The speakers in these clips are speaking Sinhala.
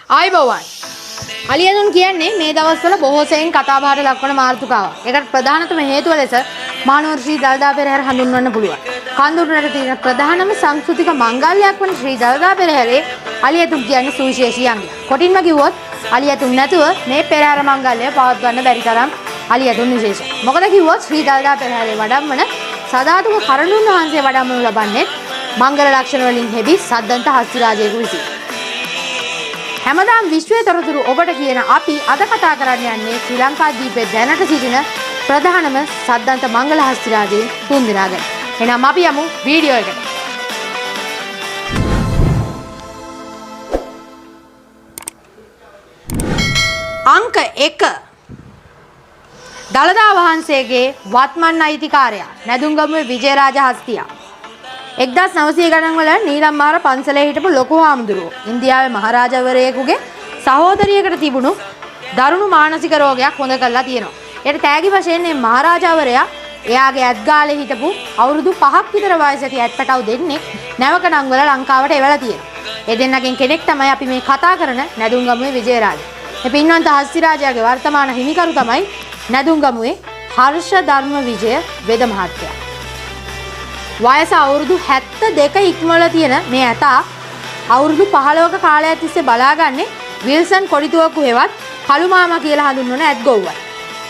ආයිබෝවන් අලියදුන් කියන්නේ මේ දවස්වල බොහෝ සෙයින් කතා බහට ලක්වන මාතෘකාවක්. ඒකට ප්‍රධානතම හේතුව ලෙස මහනුවර ශ්‍රී දළදා පෙරහැර හඳුන්වන්න පුළුවන්. කඳුරුනට තියෙන ප්‍රධානම සංස්කෘතික මංගල්‍යයක් වන ශ්‍රී දළදා පෙරහැරේ අලියදුන් කියන්නේ සුවිශේෂී අංගයක්. කොටින්ම කිව්වොත් අලියදුන් නැතුව මේ පෙරහැර මංගල්‍ය පවත්වන්න බැරි තරම් අලියදුන් විශේෂයි. මොකද කිව්වොත් ශ්‍රී දළදා පෙරහැරේ වඩම්මන සදාතුක කරණුන් වහන්සේ වඩම්මනු ලබන්නේ මංගල ලක්ෂණ වලින් හෙබි සද්දන්ත හස්තිරාජයෙකු විසින්. හැමදාම විශ්වයේ තොරතුරු ඔබට කියන අපි අද කතා කරන්න යන්නේ ශ්‍රී ලංකා දීපේ දැනට සිටින ප්‍රධානම සද්දන්ත මංගල හස්තිරාජයන් තුන්දෙනා ගැන. එහෙනම් අපි යමු වීඩියෝ එකට. අංක 1 දළදා වහන්සේගේ වත්මන් අයිතිකාරයා නැදුම්ගමුවේ විජේරාජ හස්තියා 1900 ගණන් වල නීලම්මාර පන්සලේ හිටපු ලොකු හාමුදුරුවෝ ඉන්දියාවේ මහරජවරයෙකුගේ සහෝදරියකට තිබුණු දරුණු මානසික රෝගයක් හොඳ කරලා තියෙනවා. ඒකට තෑගි වශයෙන් මේ මහරජවරයා එයාගේ ඇත්ගාලේ හිටපු අවුරුදු 5ක් විතර වයස ඇති ඇත්පටව දෙන්නේ නැවකණන් වල ලංකාවට එවලා තියෙනවා. ඒ දෙන්නගෙන් කෙනෙක් තමයි අපි මේ කතා කරන නැදුම්ගමුවේ විජේරාජ. මේ පින්වන්ත හස්තිරාජයාගේ වර්තමාන හිමිකරු තමයි නැදුම්ගමුවේ හර්ෂ ධර්ම විජය වෙද මහත්තයා. වයස අවුරුදු 72 ඉක්මවලා තියෙන මේ ඇතා අවුරුදු 15ක කාලයක් තිස්සේ බලාගන්නේ විල්සන් කොඩිතුවක්කු හෙවත් කළු මාමා කියලා හඳුන්වන ඇත්ගොව්වයි.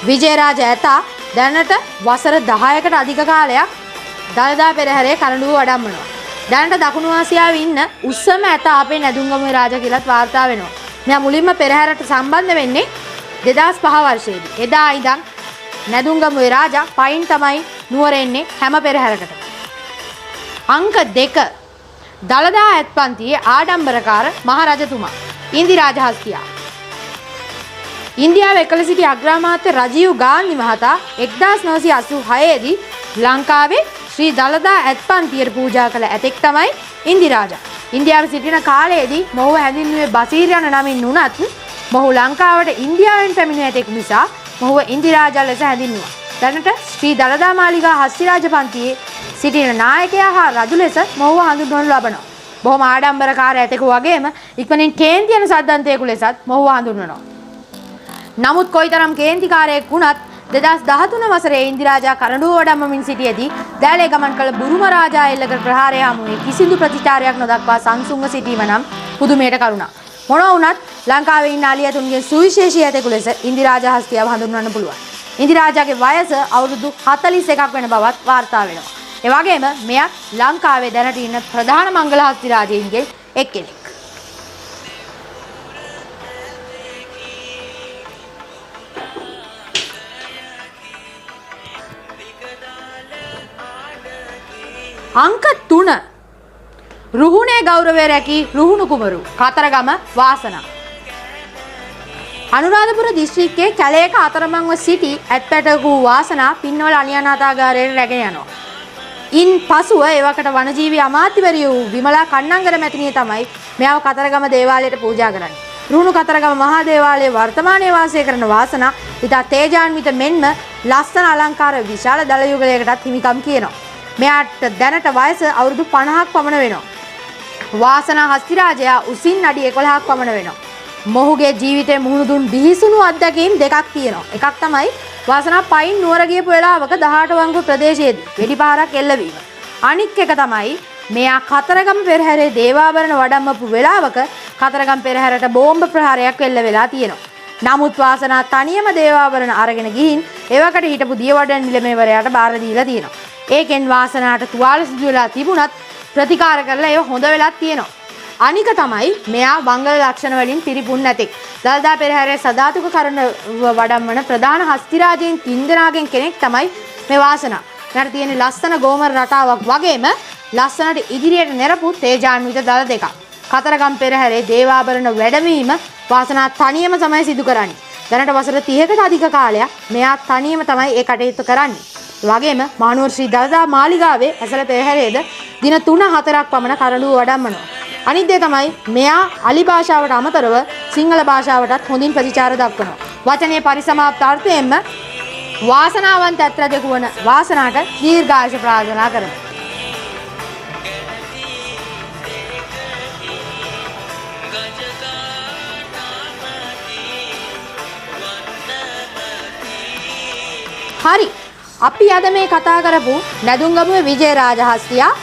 විජේරාජ ඇතා දැනට වසර 10කට අධික කාලයක් දළදා පෙරහැරේ කරඬුව වඩම්මනවා. දැනට දකුණු ආසියාවේ ඉන්න උස්සම ඇතා අපේ නැදුම්ගමුවේ රාජා කියලාත් වාර්තා වෙනවා. මෙයා මුලින්ම පෙරහැරට සම්බන්ධ වෙන්නේ 2005 වර්ෂයේදී. එදා ඉඳන් නැදුම්ගමුවේ රාජා පයින් තමයි නුවර එන්නේ හැම පෙරහැරකටම. අංක 2 දළදා ඇත්පන්තියේ ආඩම්බරකාර මහරජතුමා ඉන්දිරාජ හස්තියා. ඉන්දියාවේ එකල සිටි අග්‍රාමාත්‍ය රජීව් ගාන්ධි මහතා 1986 දී ලංකාවේ ශ්‍රී දළදා ඇත්පන්තියට පූජා කළ ඇතෙක් තමයි ඉන්දිරාජා. ඉන්දියාවේ සිටින කාලයේදී මොහු හැඳින්වුවේ බසීර් යන නමින් වුණත් මොහු ලංකාවට ඉන්දියාවෙන් පැමිණ ඇතෙක් නිසා මොහුව ඉන්දිරාජා ලෙස හැඳින්වුවා. දැනට ශ්‍රී දළදා මාලිගා හස්තිරාජ පන්තියේ සිටින නායකයා හා රජු ලෙස මොහුව හඳුන්වනු ලබනවා. බොහොම ආඩම්බරකාර ඇතෙකු වගේම ඉක්මනින් කේන්ති යන සද්දන්තයෙකු ලෙසත් මොහුව හඳුන්වනවා. නමුත් කොයිතරම් කේන්තිකාරයෙක් වුණත් 2013 වසරේ ඉන්දිරාජා කරඬුව වඩම්මමින් සිටියේදී දැලේ ගමන් කළ බුරුම රාජා එල්ලකර ප්‍රහාරය හමුවේ කිසිදු ප්‍රතිචාරයක් නොදක්වා සංසුන්ව සිටීම නම් පුදුමයට කරුණා. මොනවා වුණත් ලංකාවේ ඉන්න අලියතුන්ගේ සුවිශේෂී ඇතෙකු ලෙස ඉන්දිරාජා හස්තියව හඳුන්වන්න පුළුවන්. ඉන්දිරාජාගේ වයස අවුරුදු 41ක් වෙන බවත් වාර්තා වෙනවා. ඒ වගේම මෙයත් ලංකාවේ දැනට ඉන්න ප්‍රධාන මංගල හස්තිරාජයන්ගේ එක්කෙනෙක්. අංක 3 රුහුණේ ගෞරවය රැකි රුහුණු කුමරු කතරගම වාසනා. අනුරාධපුර දිස්ත්‍රික්කයේ කැලේක අතරමංව සිටි ඇත්පැටකු වාසනා පින්නවල අනියනාතාගාරයට රැගෙන යනවා. ඉන් පසුව එවකට වනජීවී අමාත්‍යවරිය වූ විමලා කන්නංගර මැතිණිය තමයි මෙයව කතරගම දේවාලයට පූජා කරන්නේ. රුහුණු කතරගම මහා දේවාලයේ වර්තමානයේ වාසය කරන වාසනා ඉතා තේජාන්විත මෙන්ම ලස්සන අලංකාර විශාල දල යුගලයකටත් හිමිකම් කියනවා. මෙයාට දැනට වයස අවුරුදු 50ක් පමණ වෙනවා. වාසනා හස්තිරාජයා උසින් අඩි 11ක් පමණ වෙනවා. මොහුගේ ජීවිතේ මුහුණ දුන් බිහිසුණු අත්දැකීම් දෙකක් තියෙනවා. එකක් තමයි වාසනා පයින් නුවර ගියපු වෙලාවක 18 වංගු ප්‍රදේශයේදී වෙඩිපාරක් එල්ලවීම. අනික් එක තමයි මෙයා කතරගම පෙරහැරේ දේවාභරණ වඩම්මපු වෙලාවක කතරගම පෙරහැරට බෝම්බ ප්‍රහාරයක් එල්ල වෙලා තියෙනවා. නමුත් වාසනා තනියම දේවාභරණ අරගෙන ගිහින් එවකට හිටපු දියවඩන නිලමේවරයාට බාර දීලා තියෙනවා. ඒකෙන් වාසනාට තුවාල සිදු වෙලා තිබුණත් ප්‍රතිකාර කරලා ඒක හොඳ වෙලක් තියෙනවා. අනික තමයි මෙයා මංගල ලක්ෂණ වලින් පිරිපුන් නැතෙක්. දළදා පෙරහැරේ සදාතුක කරඬුව වඩම්මන ප්‍රධාන හස්තිරාජයන් තින්දෙනාගෙන් කෙනෙක් තමයි මේ වාසනා. මෙයාට තියෙන ලස්සන ගෝමර රටාවක් වගේම ලස්සනට ඉදිරියට නෙරපු තේජාන්විත දළ දෙකක්. කතරගම් පෙරහැරේ දේවාභරණ වැඩමවීම වාසනා තනියම තමයි සිදු කරන්නේ. දැනට වසර 30කට අධික කාලයක් මෙයා තනියම තමයි ඒ කටයුතු කරන්නේ. වගේම මහනුවර ශ්‍රී දළදා මාලිගාවේ ඇසළ පෙරහැරේද දින 3-4ක් පමණ කරඬුව වඩම්මනවා. අනිත් දේ තමයි මෙයා අලි භාෂාවට අමතරව සිංහල භාෂාවටත් හොඳින් ප්‍රතිචාර දක්වනවා. වචනේ පරිසමාප්ත අර්ථයෙන්ම වාසනාවන්ත ඇත්රජෙකු වන වාසනාට දීර්ඝායුෂ ප්‍රාර්ථනා කරමි. හරි. අපි අද මේ කතා කරපු නැදුම්ගමුවේ විජය රාජහස්තියා,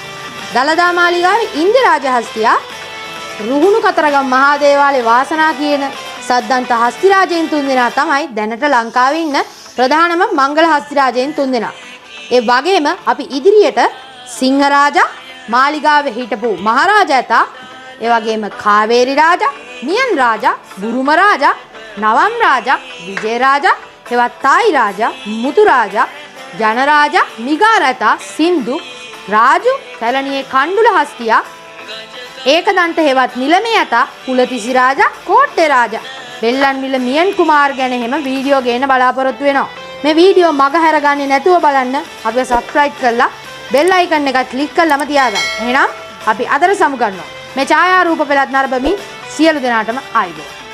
දලදා මාලිගාවේ ඉන්දිය රාජහස්තියා, රුහුණු කතරගම මහා දේවාලයේ වාසනා කියන සද්දන්ත හස්තිරාජයන් තුන්දෙනා තමයි දැනට ලංකාවේ ඉන්න ප්‍රධානම මංගල හස්තිරාජයන් තුන්දෙනා. ඒ වගේම අපි ඉදිරියට සිංහරාජා, මාලිගාවේ හිටපු මහරජාතා, ඒ වගේම කාවේරි රාජා, මියන් රාජා, බුරුම රාජා, නවම් රාජා, විජය රාජා, හෙවත් තායි රාජා, මුතු රාජා, ජන රාජා, මිගාරතා, සින්දු, රාජු, කැලණියේ කණ්ඩුල හස්තියා, ඒකදන්ත හෙවත් නිලමේ යතා, කුලතිසි රාජා, කෝට්ටේ රාජා, බෙල්ලන්විල මියන් කුමාර් ගැන එහෙම වීඩියෝ ගේන්න බලාපොරොත්තු වෙනවා. මේ වීඩියෝ මග හැරගන්නේ නැතුව බලන්න අපිව සබ්ස්ක්‍රයිබ් කරලා බෙල් අයිකන් එක ක්ලික් කරලාම තියාගන්න. එහෙනම් අපි අදට සමු ගන්නවා. මේ ඡායාරූප පෙළත් නරඹමින් සියලු දෙනාටම ආයුබෝවන්.